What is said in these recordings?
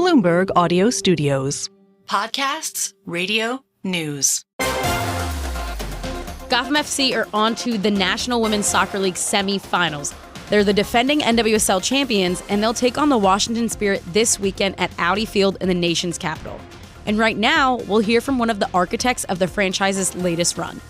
Bloomberg Audio Studios. Podcasts, radio, news. Gotham FC are on to the National Women's Soccer League semifinals. They're the defending NWSL champions, and they'll take on the Washington Spirit this weekend at Audi Field in the nation's capital. And right now, we'll hear from one of the architects of the franchise's latest run.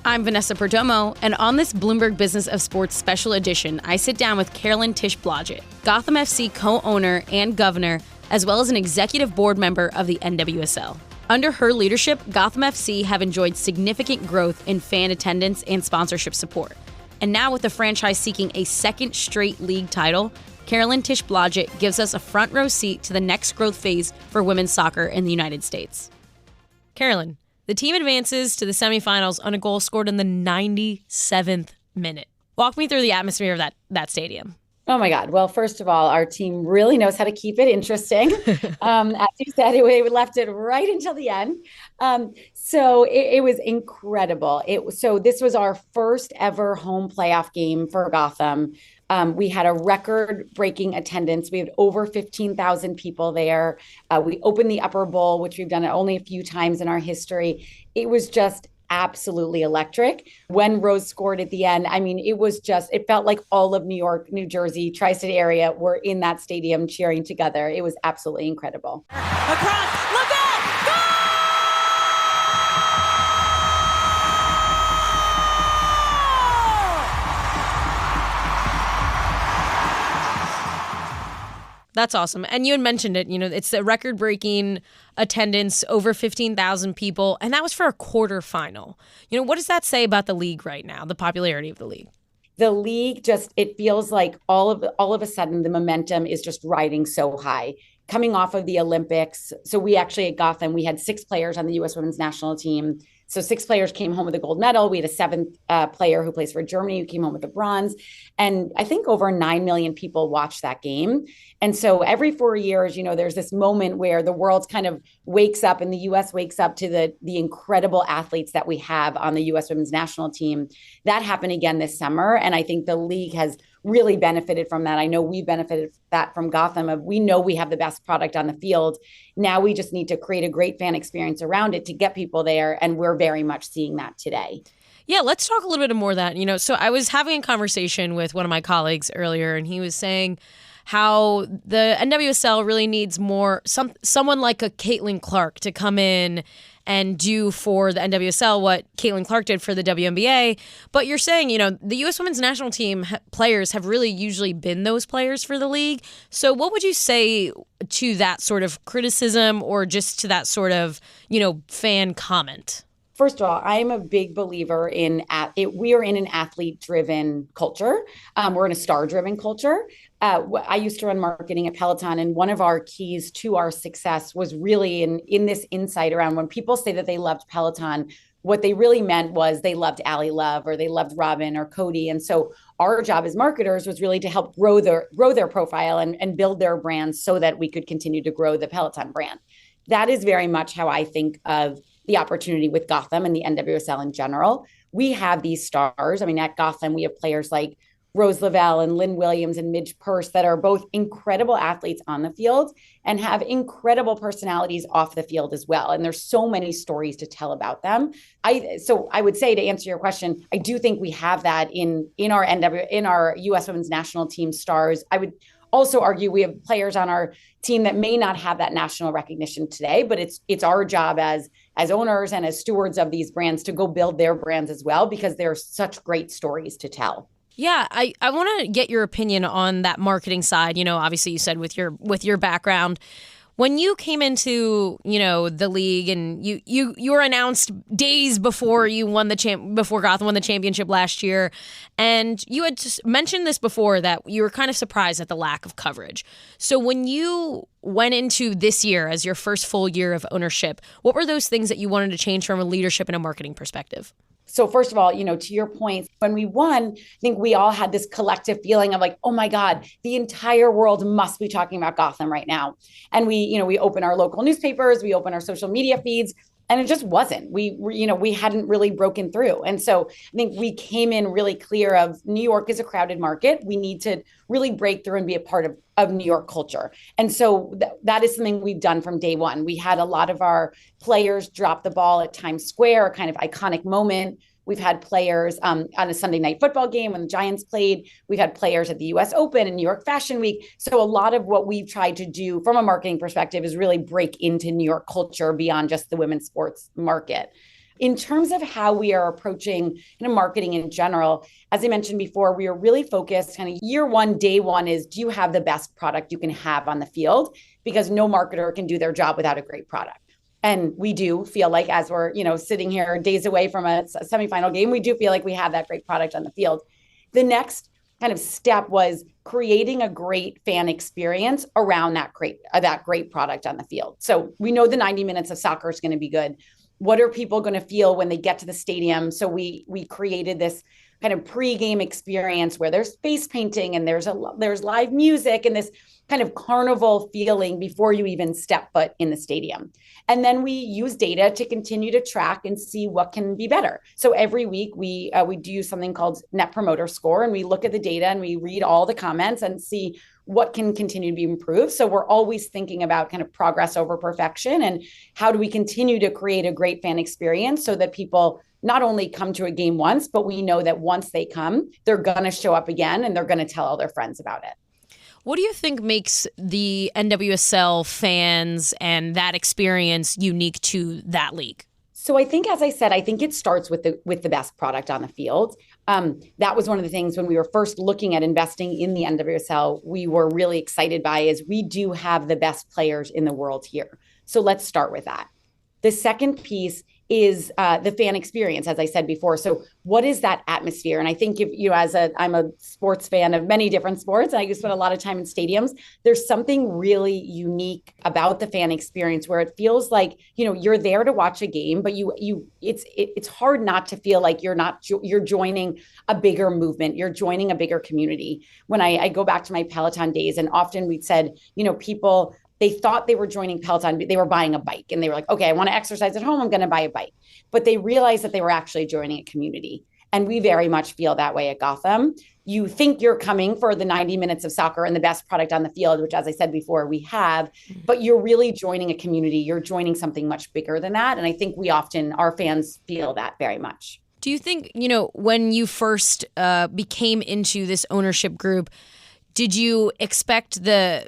I'm Vanessa Perdomo, and on this Bloomberg Business of Sports special edition, I sit down with Carolyn Tisch Blodgett, Gotham FC co-owner and governor, as well as an executive board member of the NWSL. Under her leadership, Gotham FC have enjoyed significant growth in fan attendance and sponsorship support. And now with the franchise seeking a second straight league title, Carolyn Tisch Blodgett gives us a front row seat to the next growth phase for women's soccer in the United States. Carolyn, the team advances to the semifinals on a goal scored in the 97th minute. Walk me through the atmosphere of that stadium. Oh my God. Well, first of all, our team really knows how to keep it interesting. As you said, we left it right until the end. So it was incredible. So this was our first ever home playoff game for Gotham. We had a record-breaking attendance. We had over 15,000 people there. We opened the Upper Bowl, which we've done it only a few times in our history. It was just absolutely electric. When Rose scored at the end, I mean, it felt like all of New York, New Jersey, tri-state area were in that stadium cheering together. It was absolutely incredible. Across, look out! Goal! That's awesome. And you had mentioned it, it's a record-breaking attendance, over 15,000 people, and that was for a quarterfinal. What does that say about the league right now, the popularity of the league? The league it feels like all of a sudden the momentum is just riding so high. Coming off of the Olympics. So we actually at Gotham, we had 6 players on the U.S. women's national team. So 6 players came home with a gold medal. We had a 7th player who plays for Germany who came home with a bronze. And I think over 9 million people watched that game. And so every 4 years, there's this moment where the world kind of wakes up and the U.S. wakes up to the incredible athletes that we have on the U.S. women's national team. That happened again this summer. And I think the league has really benefited from that. I know we benefited that from Gotham. We know we have the best product on the field. Now we just need to create a great fan experience around it to get people there. And we're very much seeing that today. Yeah, let's talk a little bit more of that. So I was having a conversation with one of my colleagues earlier, and he was saying how the NWSL really needs more, someone like a Caitlin Clark to come in and do for the NWSL what Caitlin Clark did for the WNBA. But you're saying, the U.S. women's national team players have really usually been those players for the league. So what would you say to that sort of criticism or just to that sort of, fan comment? First of all, I am a big believer in we are in an athlete-driven culture. We're in a star-driven culture. I used to run marketing at Peloton, and one of our keys to our success was really in this insight around when people say that they loved Peloton, what they really meant was they loved Ally Love or they loved Robin or Cody. And so our job as marketers was really to help grow their profile and build their brands so that we could continue to grow the Peloton brand. That is very much how I think of the opportunity with Gotham and the NWSL in general. We have these stars. I mean, at Gotham, we have players like Rose Lavelle and Lynn Williams and Midge Purce that are both incredible athletes on the field and have incredible personalities off the field as well. And there's so many stories to tell about them. So I would say, to answer your question, I do think we have that in our U.S. women's national team stars. I would also argue we have players on our team that may not have that national recognition today, but it's our job as owners and as stewards of these brands to go build their brands as well, because they're such great stories to tell. Yeah, I want to get your opinion on that marketing side. Obviously you said with your background, when you came into, the league and you were announced days before you won before Gotham won the championship last year, and you had mentioned this before that you were kind of surprised at the lack of coverage. So when you went into this year as your first full year of ownership, what were those things that you wanted to change from a leadership and a marketing perspective? So first of all, to your point, when we won, I think we all had this collective feeling of like, oh my God, the entire world must be talking about Gotham right now. And we open our local newspapers, we open our social media feeds, and it just wasn't. We hadn't really broken through. And so I think we came in really clear of New York is a crowded market. We need to really break through and be a part of of New York culture. And so that is something we've done from day one. We had a lot of our players drop the ball at Times Square, a kind of iconic moment. We've had players on a Sunday night football game when the Giants played. We've had players at the US Open and New York Fashion Week. So a lot of what we've tried to do from a marketing perspective is really break into New York culture beyond just the women's sports market. In terms of how we are approaching marketing in general, as I mentioned before, we are really focused kind of year one, day one is, do you have the best product you can have on the field? Because no marketer can do their job without a great product. And we do feel like, as we're, sitting here days away from a semifinal game, we do feel like we have that great product on the field. The next kind of step was creating a great fan experience around that great product on the field. So we know the 90 minutes of soccer is going to be good. What are people going to feel when they get to the stadium? So we created this kind of pre-game experience where there's face painting and there's live music and this kind of carnival feeling before you even step foot in the stadium. And then we use data to continue to track and see what can be better. So every week we do something called Net Promoter Score, and we look at the data and we read all the comments and see what can continue to be improved. So we're always thinking about kind of progress over perfection and how do we continue to create a great fan experience so that people not only come to a game once, but we know that once they come, they're going to show up again and they're going to tell all their friends about it. What do you think makes the NWSL fans and that experience unique to that league? So I think, as I said, I think it starts with the best product on the field. That was one of the things when we were first looking at investing in the NWSL, we were really excited by is we do have the best players in the world here. So let's start with that. The second piece is the fan experience, as I said before. So what is that atmosphere? And I think I'm a sports fan of many different sports, and I spend a lot of time in stadiums. There's something really unique about the fan experience where it feels like, you're there to watch a game, but it's hard not to feel like you're joining a bigger movement. You're joining a bigger community. When I go back to my Peloton days, and often we'd said, people, they thought they were joining Peloton, but they were buying a bike. And they were like, okay, I want to exercise at home. I'm going to buy a bike. But they realized that they were actually joining a community. And we very much feel that way at Gotham. You think you're coming for the 90 minutes of soccer and the best product on the field, which, as I said before, we have, but you're really joining a community. You're joining something much bigger than that. And I think our fans feel that very much. Do you think, when you first became into this ownership group, did you expect the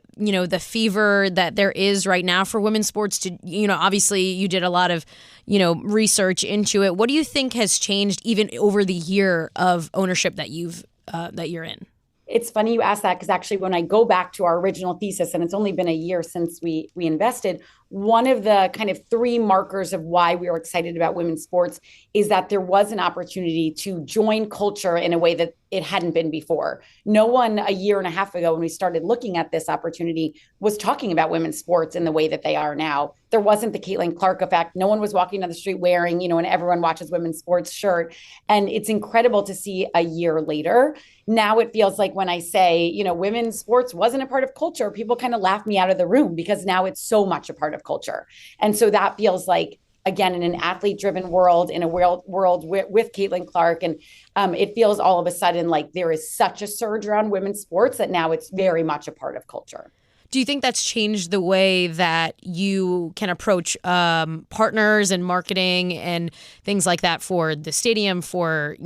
fever that there is right now for women's sports to, obviously you did a lot of, research into it. What do you think has changed even over the year of ownership that you're in? It's funny you ask that, because actually when I go back to our original thesis, and it's only been a year since we invested, one of the kind of three markers of why we were excited about women's sports is that there was an opportunity to join culture in a way that it hadn't been before. No one a year and a half ago when we started looking at this opportunity was talking about women's sports in the way that they are now. There wasn't the Caitlin Clark effect. No one was walking down the street wearing, an everyone watches women's sports shirt. And it's incredible to see a year later. Now it feels like when I say, women's sports wasn't a part of culture, people kind of laugh me out of the room because now it's so much a part of culture. And so that feels like, again, in an athlete-driven world, in a world with Caitlin Clark, and it feels all of a sudden like there is such a surge around women's sports that now it's very much a part of culture. Do you think that's changed the way that you can approach partners and marketing and things like that for the stadium, for,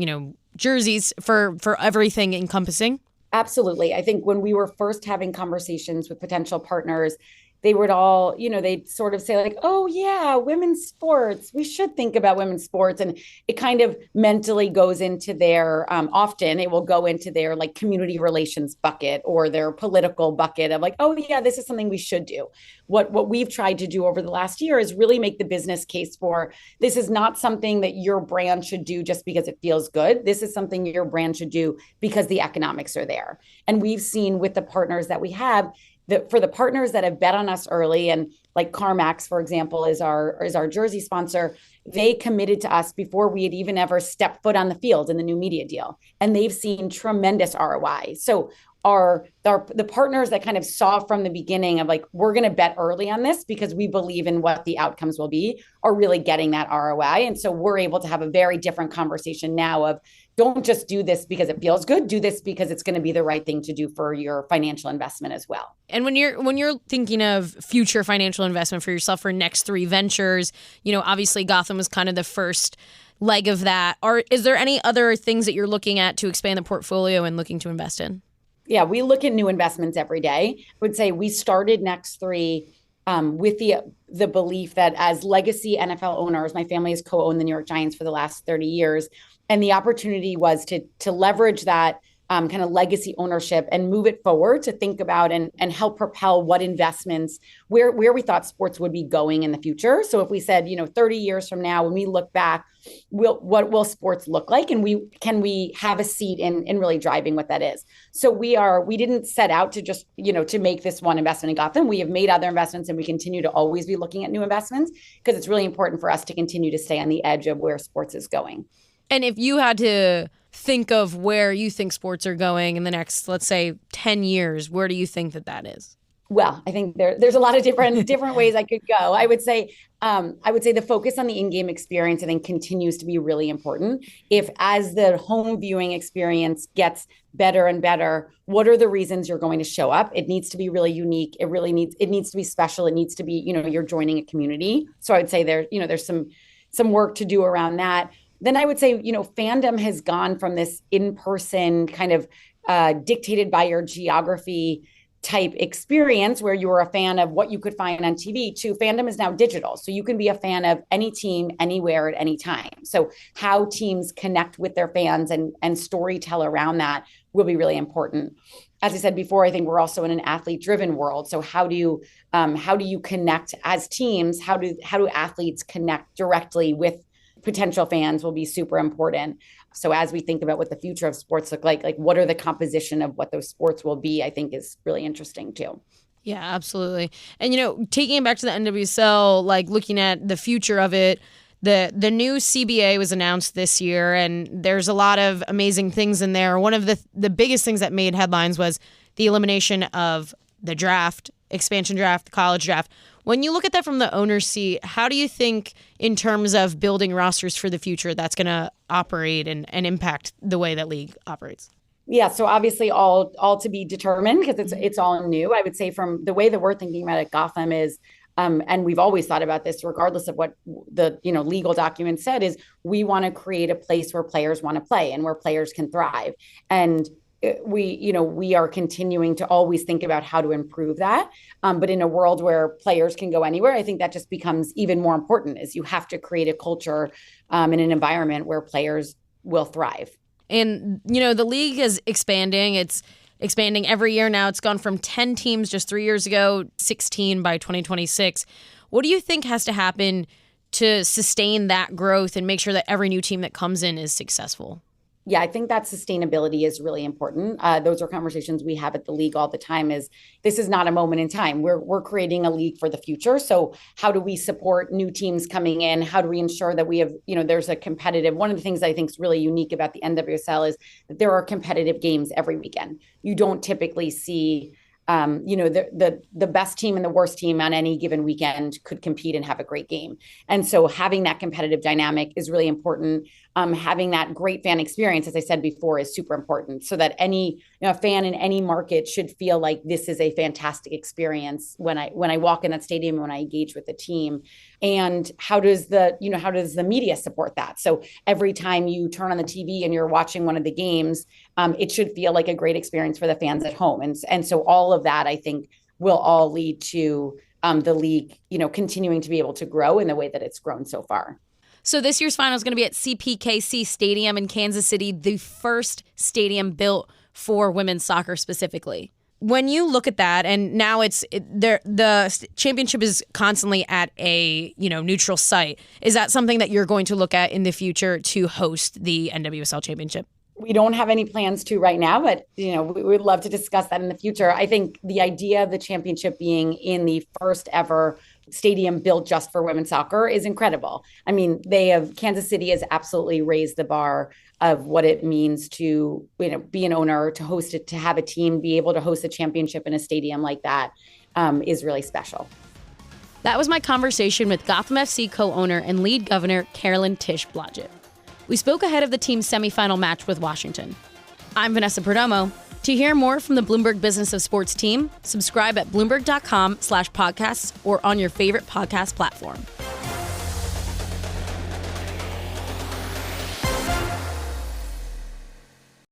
jerseys, for everything encompassing? Absolutely. I think when we were first having conversations with potential partners, they would all, they'd sort of say like, oh yeah, women's sports, we should think about women's sports. And it kind of mentally goes into their, often it will go into their like community relations bucket or their political bucket of like, oh yeah, this is something we should do. What we've tried to do over the last year is really make the business case for this is not something that your brand should do just because it feels good. This is something your brand should do because the economics are there. And we've seen with the partners that we have, for the partners that have bet on us early, and like CarMax, for example, is our jersey sponsor, they committed to us before we had even ever stepped foot on the field in the new media deal. And they've seen tremendous ROI. So the partners that kind of saw from the beginning of like, we're going to bet early on this because we believe in what the outcomes will be, are really getting that ROI. And so we're able to have a very different conversation now of don't just do this because it feels good, do this because it's going to be the right thing to do for your financial investment as well. And when you're thinking of future financial investment for yourself for next 3 ventures, obviously Gotham was kind of the first leg of that. Or is there any other things that you're looking at to expand the portfolio and looking to invest in? Yeah, we look at new investments every day. I would say we started Next 3 with the belief that as legacy NFL owners, my family has co-owned the New York Giants for the last 30 years. And the opportunity was to leverage that kind of legacy ownership and move it forward to think about and help propel what investments, where we thought sports would be going in the future. So if we said, 30 years from now, when we look back, what will sports look like? And can we have a seat in really driving what that is? So we didn't set out to just, to make this one investment in Gotham. We have made other investments and we continue to always be looking at new investments because it's really important for us to continue to stay on the edge of where sports is going. And if you had to think of where you think sports are going in the next, let's say, 10 years, where do you think that is? Well, I think there's a lot of different ways I could go. I would say the focus on the in-game experience, I think, continues to be really important. If as the home viewing experience gets better and better, what are the reasons you're going to show up? It needs to be really unique. It needs to be special. It needs to be, you're joining a community. So I would say there's some work to do around that. Then I would say, fandom has gone from this in-person kind of dictated by your geography type experience where you were a fan of what you could find on TV to fandom is now digital. So you can be a fan of any team anywhere at any time. So how teams connect with their fans and storytell around that will be really important. As I said before, I think we're also in an athlete-driven world. So how do you connect as teams? How do athletes connect directly with potential fans will be super important. So as we think about what the future of sports look like what are the composition of what those sports will be, I think is really interesting too. Yeah, absolutely. And, taking it back to the NWSL, looking at the future of it, the new CBA was announced this year, and there's a lot of amazing things in there. One of the biggest things that made headlines was the elimination of the draft, expansion draft, the college draft. When you look at that from the owner's seat, how do you think in terms of building rosters for the future that's going to operate and impact the way that league operates? Yeah, so obviously all to be determined because it's all new. I would say from the way that we're thinking about it, Gotham is, and we've always thought about this regardless of what the legal document said, is we want to create a place where players want to play and where players can thrive. And we are continuing to always think about how to improve that. But in a world where players can go anywhere, I think that just becomes even more important is you have to create a culture in an environment where players will thrive. And, the league is expanding. It's expanding every year now. It's gone from 10 teams just 3 years ago, 16 by 2026. What do you think has to happen to sustain that growth and make sure that every new team that comes in is successful? Yeah, I think that sustainability is really important. Those are conversations we have at the league all the time. This is not a moment in time. We're creating a league for the future. So how do we support new teams coming in? How do we ensure that we have, there's a competitive, one of the things I think is really unique about the NWSL is that there are competitive games every weekend. You don't typically see the best team and the worst team on any given weekend could compete and have a great game. And so having that competitive dynamic is really important. Having that great fan experience, as I said before, is super important so that any fan in any market should feel like this is a fantastic experience when I walk in that stadium, when I engage with the team. And how does the media support that? So every time you turn on the TV and you're watching one of the games, it should feel like a great experience for the fans at home. And so all of that, I think, will all lead to the league, continuing to be able to grow in the way that it's grown so far. So this year's final is going to be at CPKC Stadium in Kansas City, the first stadium built for women's soccer specifically. When you look at that, and now the championship is constantly at a neutral site, is that something that you're going to look at in the future to host the NWSL championship? We don't have any plans to right now, but we would love to discuss that in the future. I think the idea of the championship being in the first ever stadium built just for women's soccer is incredible. I mean, Kansas City has absolutely raised the bar of what it means to be an owner, to host it, to have a team, be able to host a championship in a stadium like that is really special. That was my conversation with Gotham FC co-owner and lead governor Carolyn Tisch Blodgett. We spoke ahead of the team's semifinal match with Washington. I'm Vanessa Perdomo. To hear more from the Bloomberg Business of Sports team, subscribe at Bloomberg.com/podcasts or on your favorite podcast platform.